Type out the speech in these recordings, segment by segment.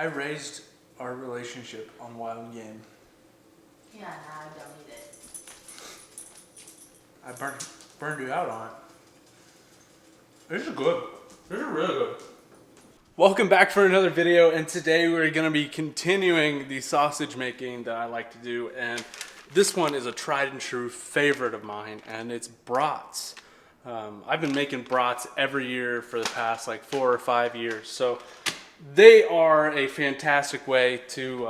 I raised our relationship on wild game. Yeah, now I don't need it. I burned you out on it. This is good. This is really good. Welcome back for another video, and today we're going to be continuing the sausage making that I like to do, and this one is a tried and true favorite of mine, and it's brats. I've been making brats every year for the past like 4 or 5 years, so they are a fantastic way to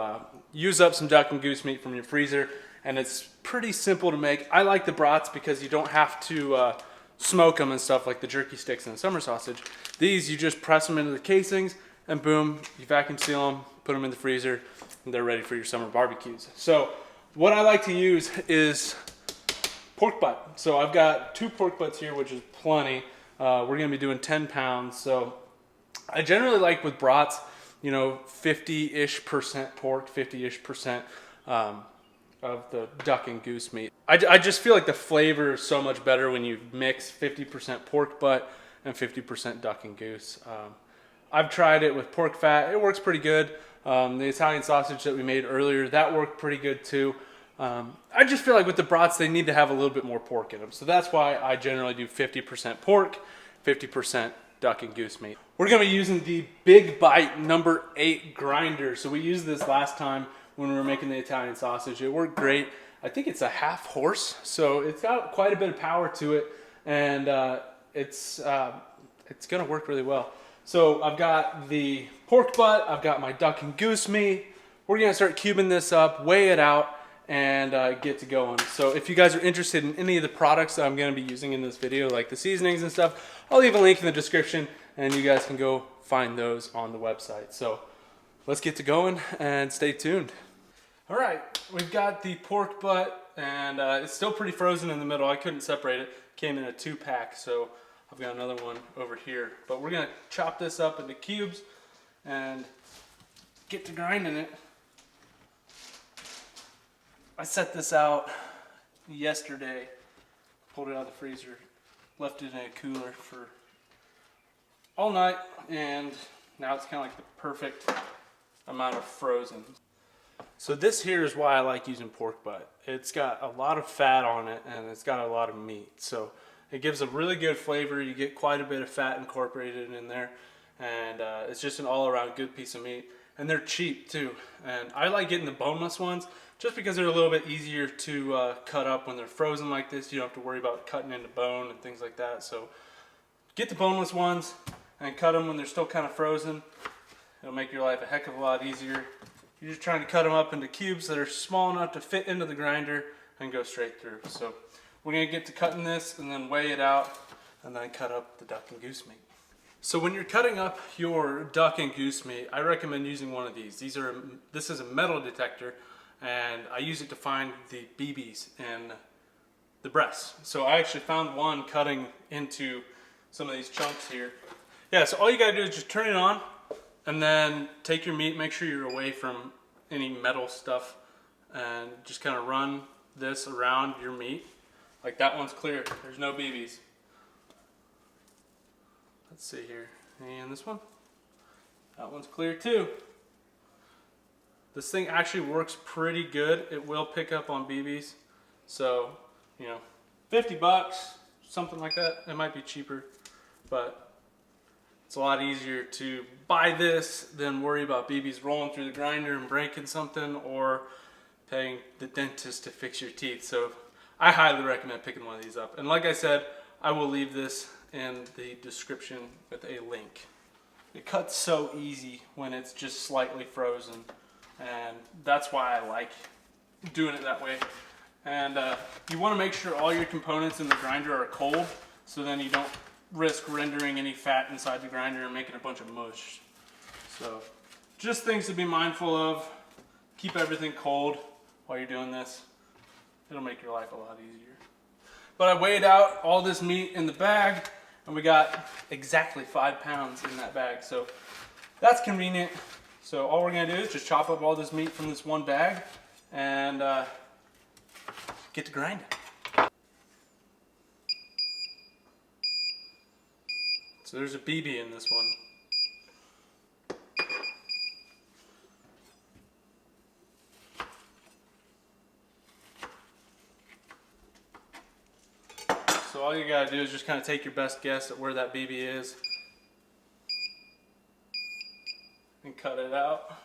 use up some duck and goose meat from your freezer, and it's pretty simple to make. I like the brats because you don't have to smoke them and stuff like the jerky sticks and the summer sausage. These, you just press them into the casings and boom, you vacuum seal them, put them in the freezer, and they're ready for your summer barbecues. So what I like to use is pork butt. So I've got 2 pork butts here, which is plenty. We're gonna be doing 10 pounds. So I generally like with brats, you know, 50-ish% pork, 50-ish% of the duck and goose meat. I just feel like the flavor is so much better when you mix 50% pork butt and 50% duck and goose. I've tried it with pork fat. It works pretty good. The Italian sausage that we made earlier, that worked pretty good too. I just feel like with the brats, they need to have a little bit more pork in them. So that's why I generally do 50% pork, 50% duck and goose meat. We're gonna be using the Big Bite number 8 grinder. So we used this last time when we were making the Italian sausage. It worked great. I think it's a half horse, so it's got quite a bit of power to it, and it's gonna work really well. So I've got the pork butt, I've got my duck and goose meat. We're gonna start cubing this up, weigh it out, and get to going. So if you guys are interested in any of the products that I'm gonna be using in this video, like the seasonings and stuff, I'll leave a link in the description and you guys can go find those on the website. So let's get to going and stay tuned. All right, we've got the pork butt, and it's still pretty frozen in the middle. I couldn't separate it. Came in a 2-pack, so I've got another one over here. But we're gonna chop this up into cubes and get to grinding it. I set this out yesterday, pulled it out of the freezer, left it in a cooler for all night, and now it's kind of like the perfect amount of frozen. So this here is why I like using pork butt. It's got a lot of fat on it and it's got a lot of meat. So it gives a really good flavor. You get quite a bit of fat incorporated in there, and it's just an all-around good piece of meat. And they're cheap too. And I like getting the boneless ones just because they're a little bit easier to cut up when they're frozen like this. You don't have to worry about cutting into bone and things like that. So get the boneless ones and cut them when they're still kind of frozen. It'll make your life a heck of a lot easier. You're just trying to cut them up into cubes that are small enough to fit into the grinder and go straight through. So we're gonna get to cutting this and then weigh it out and then cut up the duck and goose meat. So when you're cutting up your duck and goose meat, I recommend using one of these. This is a metal detector, and I use it to find the BBs in the breasts. So I actually found one cutting into some of these chunks here. Yeah, so all you gotta do is just turn it on, and then take your meat, make sure you're away from any metal stuff, and just kind of run this around your meat. Like that one's clear, there's no BBs. Let's see here, and this one, that one's clear too. This thing actually works pretty good. It will pick up on BBs. So, you know, 50 bucks, something like that. It might be cheaper, but it's a lot easier to buy this than worry about BBs rolling through the grinder and breaking something, or paying the dentist to fix your teeth. So I highly recommend picking one of these up. And like I said, I will leave this in the description with a link. It cuts so easy when it's just slightly frozen, and that's why I like doing it that way. And you want to make sure all your components in the grinder are cold, so then you don't risk rendering any fat inside the grinder and making a bunch of mush. So just things to be mindful of. Keep everything cold while you're doing this. It'll make your life a lot easier. But I weighed out all this meat in the bag, and we got exactly 5 pounds in that bag. So that's convenient. So all we're gonna do is just chop up all this meat from this one bag and get to grinding. So there's a BB in this one. so all you gotta do is just kind of take your best guess at where that BB is and cut it out.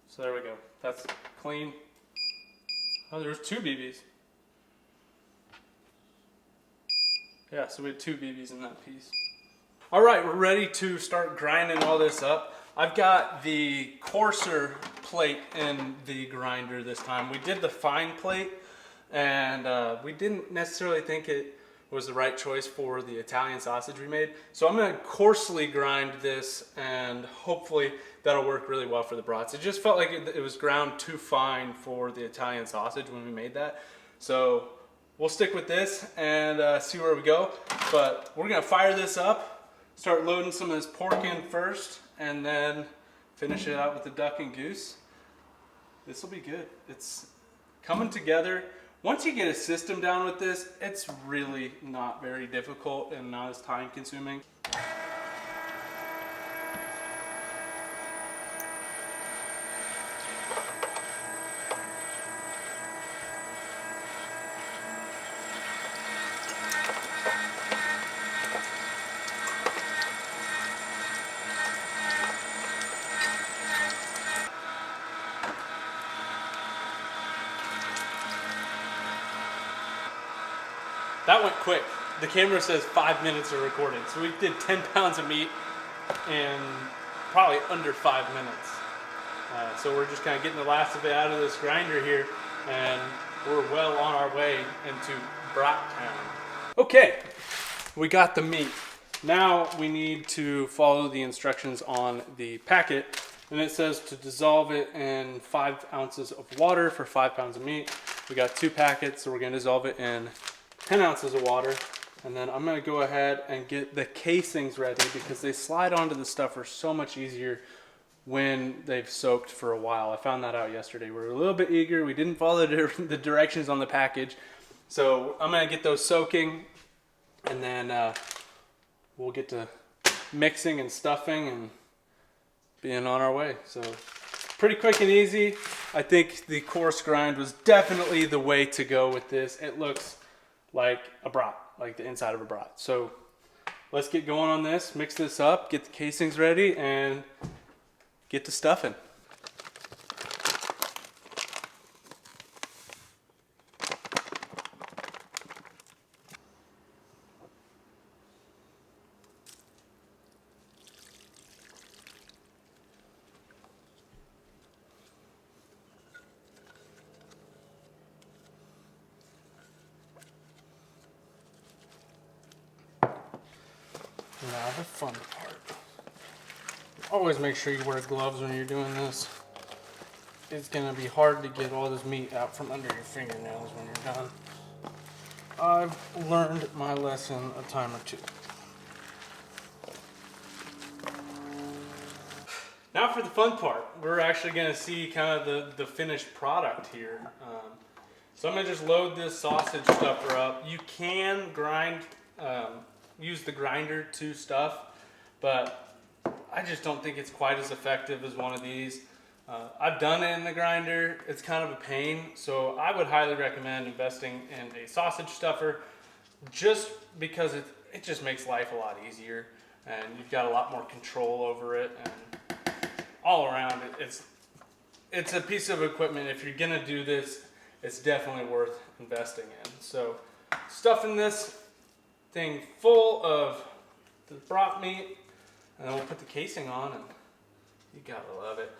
So there we go. That's clean. Oh, there's 2 BBs. Yeah, so we had 2 BBs in that piece. All right, we're ready to start grinding all this up. I've got the coarser plate in the grinder this time. We did the fine plate, and we didn't necessarily think it was the right choice for the Italian sausage we made. So I'm gonna coarsely grind this, and hopefully that'll work really well for the brats. It just felt like it was ground too fine for the Italian sausage when we made that. So we'll stick with this and see where we go. But we're gonna fire this up, start loading some of this pork in first, and then finish it out with the duck and goose. This will be good. It's coming together. Once you get a system down with this, it's really not very difficult and not as time consuming. That went quick. The camera says 5 minutes of recording. So we did 10 pounds of meat in probably under 5 minutes. So we're just kind of getting the last of it out of this grinder here, and we're well on our way into Brat Town. Okay, we got the meat. Now we need to follow the instructions on the packet, and it says to dissolve it in 5 ounces of water for 5 pounds of meat. We got 2 packets, so we're gonna dissolve it in 10 ounces of water, and then I'm gonna go ahead and get the casings ready because they slide onto the stuffer so much easier when they've soaked for a while. I found that out yesterday. We were a little bit eager. We didn't follow the directions on the package. So I'm gonna get those soaking, and then we'll get to mixing and stuffing and being on our way. So pretty quick and easy. I think the coarse grind was definitely the way to go with this. It looks like a brat, like the inside of a brat. So let's get going on this, mix this up, get the casings ready, and get to stuffing. Now the fun part. Always make sure you wear gloves when you're doing this. It's gonna be hard to get all this meat out from under your fingernails when you're done. I've learned my lesson a time or two. Now for the fun part. We're actually gonna see kind of the finished product here. So I'm gonna just load this sausage stuffer up. You can grind, use the grinder to stuff, but I just don't think it's quite as effective as one of these. I've done it in the grinder. It's kind of a pain, so I would highly recommend investing in a sausage stuffer just because it just makes life a lot easier, and you've got a lot more control over it, and all around it's a piece of equipment. If you're gonna do this, it's definitely worth investing in. So stuffing this thing full of the brat meat, and then we'll put the casing on, and you gotta love it.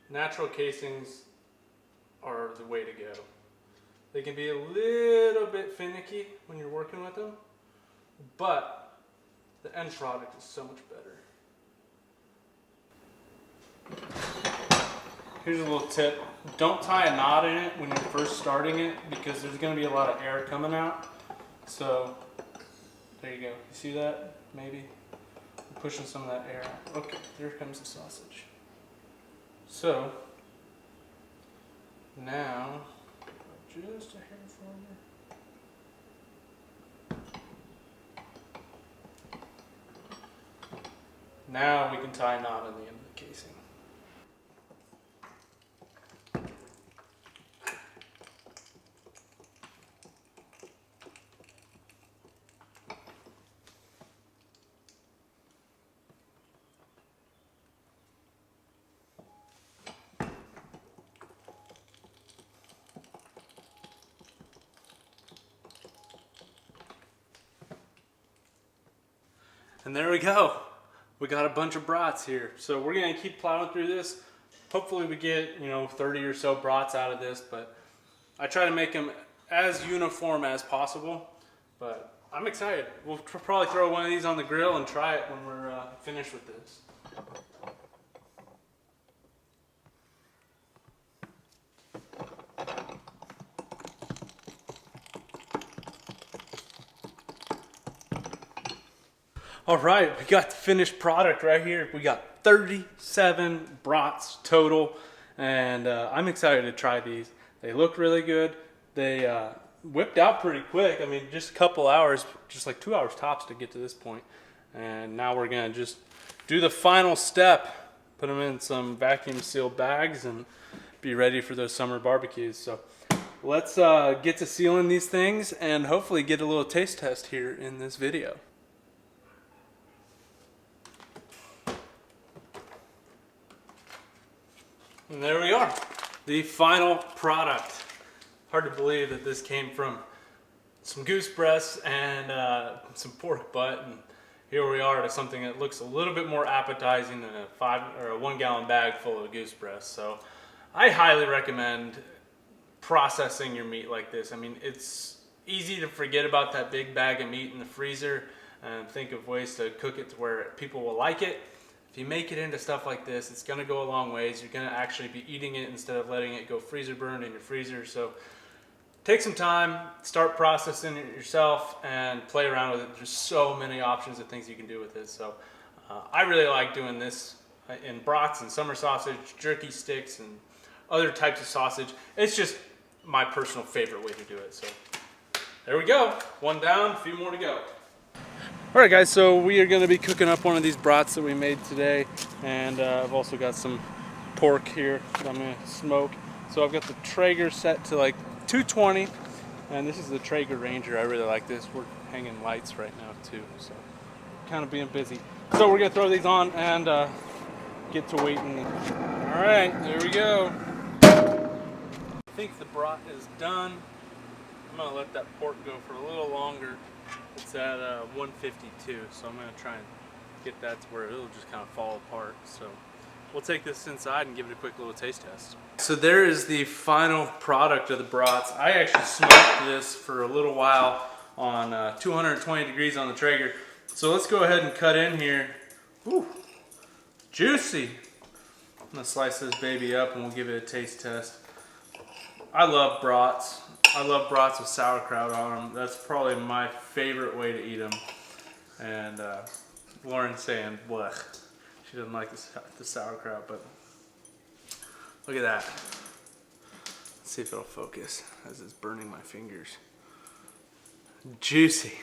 Natural casings are the way to go. They can be a little bit finicky when you're working with them, but the end product is so much better. Here's a little tip. Don't tie a knot in it when you're first starting it because there's going to be a lot of air coming out. So there you go. You see that? Maybe. I'm pushing some of that air out. Okay, there comes the sausage. So now, just a hair forward. Now we can tie a knot on the end of the casing. And there we go. We got a bunch of brats here. So we're gonna keep plowing through this. Hopefully we get, 30 or so brats out of this, but I try to make them as uniform as possible. But I'm excited. We'll probably throw one of these on the grill and try it when we're finished with this. All right, we got the finished product right here. We got 37 brats total, and I'm excited to try these. They look really good. They whipped out pretty quick. I mean, just a couple hours, just like 2 hours tops to get to this point. And now we're gonna just do the final step, put them in some vacuum sealed bags and be ready for those summer barbecues. So let's get to sealing these things and hopefully get a little taste test here in this video. And there we are, the final product. Hard to believe that this came from some goose breasts and some pork butt, and here we are to something that looks a little bit more appetizing than a 1 gallon bag full of goose breasts. So I highly recommend processing your meat like this. I mean, it's easy to forget about that big bag of meat in the freezer and think of ways to cook it to where people will like it. If you make it into stuff like this, it's gonna go a long ways. You're gonna actually be eating it instead of letting it go freezer burned in your freezer. So take some time, start processing it yourself, and play around with it. There's so many options of things you can do with this. So I really like doing this in brats and summer sausage, jerky sticks, and other types of sausage. It's just my personal favorite way to do it. So there we go. One down, a few more to go. All right, guys, so we are going to be cooking up one of these brats that we made today, and I've also got some pork here that I'm going to smoke. So I've got the Traeger set to like 220, and this is the Traeger Ranger. I really like this. We're hanging lights right now too, so kind of being busy. So we're going to throw these on and get to waiting. All right, there we go. I think the brat is done. I'm going to let that pork go for a little longer. It's at 152, so I'm going to try and get that to where it'll just kind of fall apart. So we'll take this inside and give it a quick little taste test. So there is the final product of the brats. I actually smoked this for a little while on 220 degrees on the Traeger. So let's go ahead and cut in here. Ooh, juicy. I'm going to slice this baby up and we'll give it a taste test. I love brats. I love brats with sauerkraut on them. That's probably my favorite way to eat them. And Lauren's saying, blech. She doesn't like the sauerkraut, but look at that. Let's see if it'll focus as it's burning my fingers. Juicy.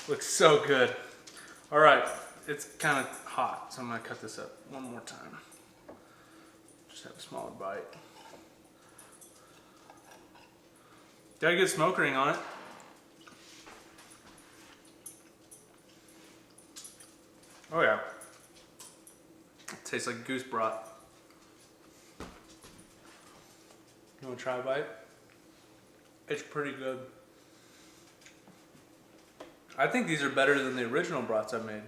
Looks so good. All right, it's kind of hot, so I'm gonna cut this up one more time. Just have a smaller bite. Got a good smoke ring on it. Oh yeah. It tastes like goose brat. You want to try a bite? It's pretty good. I think these are better than the original brats I made.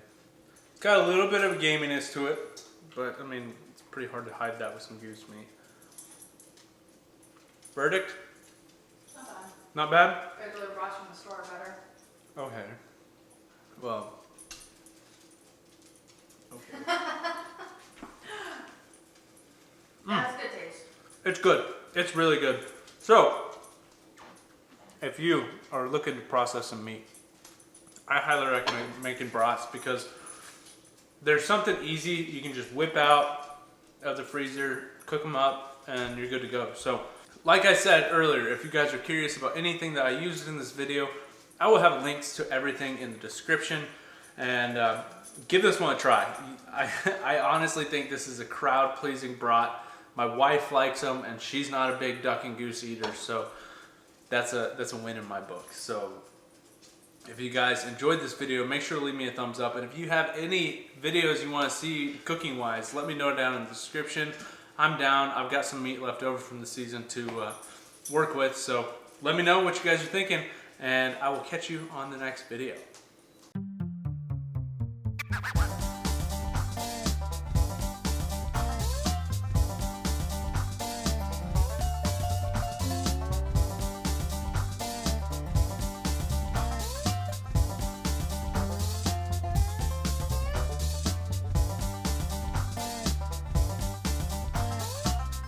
It's got a little bit of a gaminess to it, but I mean, it's pretty hard to hide that with some goose meat. Verdict? Not bad? Regular brats from the store are better. Okay. Well. Okay. That's good taste. It's good. It's really good. So, if you are looking to process some meat, I highly recommend making brats because there's something easy you can just whip out of the freezer, cook them up, and you're good to go. So, like I said earlier, if you guys are curious about anything that I used in this video, I will have links to everything in the description, and give this one a try. I honestly think this is a crowd-pleasing brat. My wife likes them, and she's not a big duck and goose eater, so that's a win in my book. So if you guys enjoyed this video, make sure to leave me a thumbs up, and if you have any videos you want to see cooking-wise, let me know down in the description. I'm down. I've got some meat left over from the season to work with, so let me know what you guys are thinking, and I will catch you on the next video.